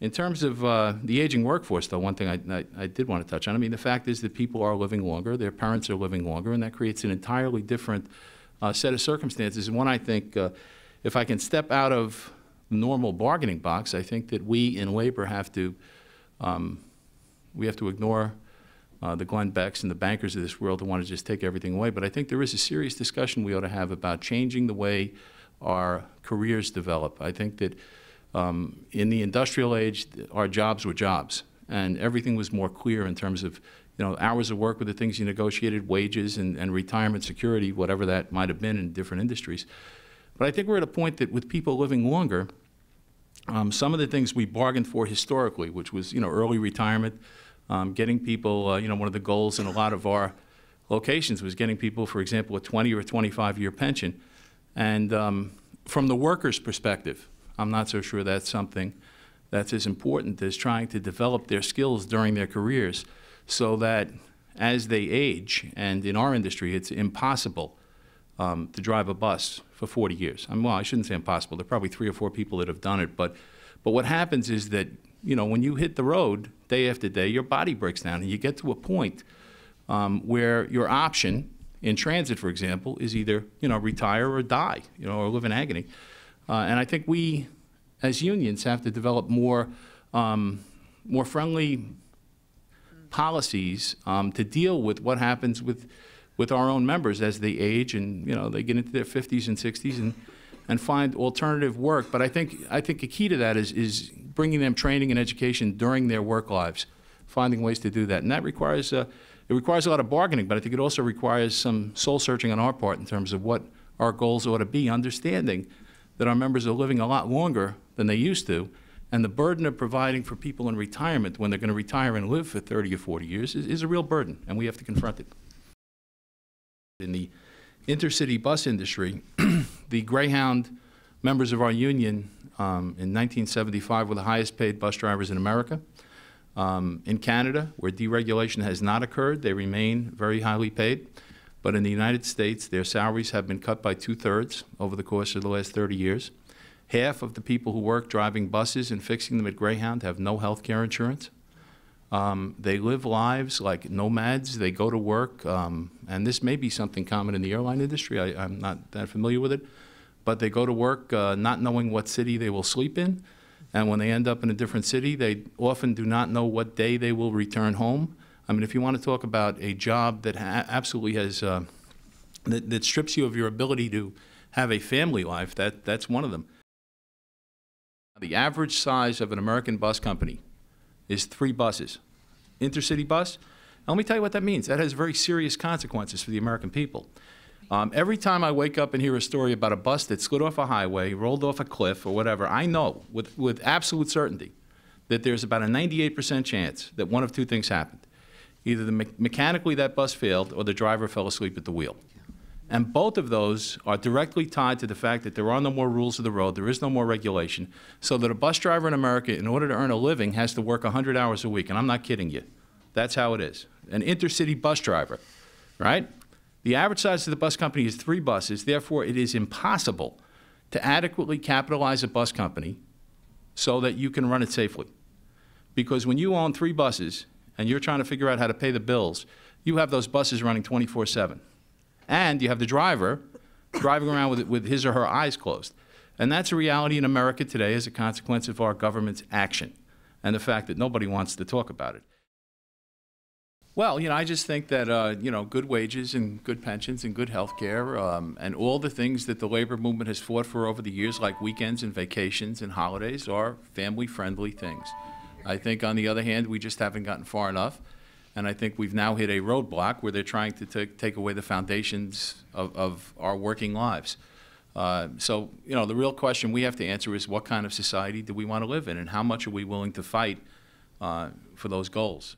In terms of the aging workforce, though, one thing I did want to touch on, I mean, the fact is that people are living longer, their parents are living longer, and that creates an entirely different set of circumstances. And one, I think, if I can step out of the normal bargaining box, I think that we in labor have to ignore the Glenn Becks and the bankers of this world who want to just take everything away. But I think there is a serious discussion we ought to have about changing the way our careers develop. I think that in the industrial age, our jobs were jobs, and everything was more clear in terms of, hours of work were the things you negotiated, wages and retirement security, whatever that might have been in different industries. But I think we're at a point that with people living longer, some of the things we bargained for historically, which was, early retirement, getting people, one of the goals in a lot of our locations was getting people, for example, a 20 or 25-year pension. And from the worker's perspective, I'm not so sure that's something that's as important as trying to develop their skills during their careers so that as they age, and in our industry it's impossible to drive a bus for 40 years. Well, I shouldn't say impossible. There are probably 3 or 4 people that have done it. But what happens is that, when you hit the road day after day, your body breaks down, and you get to a point where your option in transit, for example, is either, retire or die, or live in agony. And I think we, as unions, have to develop more friendly policies to deal with what happens with our own members as they age and, they get into their 50s and 60s and find alternative work. But I think a key to that is bringing them training and education during their work lives, finding ways to do that. And that requires, it requires a lot of bargaining, but I think it also requires some soul searching on our part in terms of what our goals ought to be, understanding that our members are living a lot longer than they used to, and the burden of providing for people in retirement when they're going to retire and live for 30 or 40 years is a real burden, and we have to confront it. In the intercity bus industry, the Greyhound members of our union in 1975 were the highest paid bus drivers in America. In Canada, where deregulation has not occurred, they remain very highly paid. But in the United States, their salaries have been cut by 2/3 over the course of the last 30 years. Half of the people who work driving buses and fixing them at Greyhound have no health care insurance. They live lives like nomads. They go to work, and this may be something common in the airline industry. I'm not that familiar with it. But they go to work not knowing what city they will sleep in. And when they end up in a different city, they often do not know what day they will return home. I mean, if you want to talk about a job that absolutely has, that strips you of your ability to have a family life, that's one of them. The average size of an American bus company is 3 buses. Intercity bus, and let me tell you what that means. That has very serious consequences for the American people. Every time I wake up and hear a story about a bus that slid off a highway, rolled off a cliff, or whatever, I know with absolute certainty that there's about a 98% chance that one of 2 things happened. Either mechanically that bus failed or the driver fell asleep at the wheel. And both of those are directly tied to the fact that there are no more rules of the road, there is no more regulation, so that a bus driver in America, in order to earn a living, has to work 100 hours a week. And I'm not kidding you. That's how it is. An intercity bus driver, right? The average size of the bus company is 3 buses. Therefore, it is impossible to adequately capitalize a bus company so that you can run it safely. Because when you own 3 buses and you're trying to figure out how to pay the bills, you have those buses running 24/7. And you have the driver driving around with his or her eyes closed. And that's a reality in America today as a consequence of our government's action and the fact that nobody wants to talk about it. Well, I just think that, good wages and good pensions and good health care and all the things that the labor movement has fought for over the years, like weekends and vacations and holidays, are family-friendly things. I think, on the other hand, we just haven't gotten far enough. And I think we've now hit a roadblock where they're trying to take away the foundations of our working lives. So, the real question we have to answer is what kind of society do we want to live in, and how much are we willing to fight for those goals?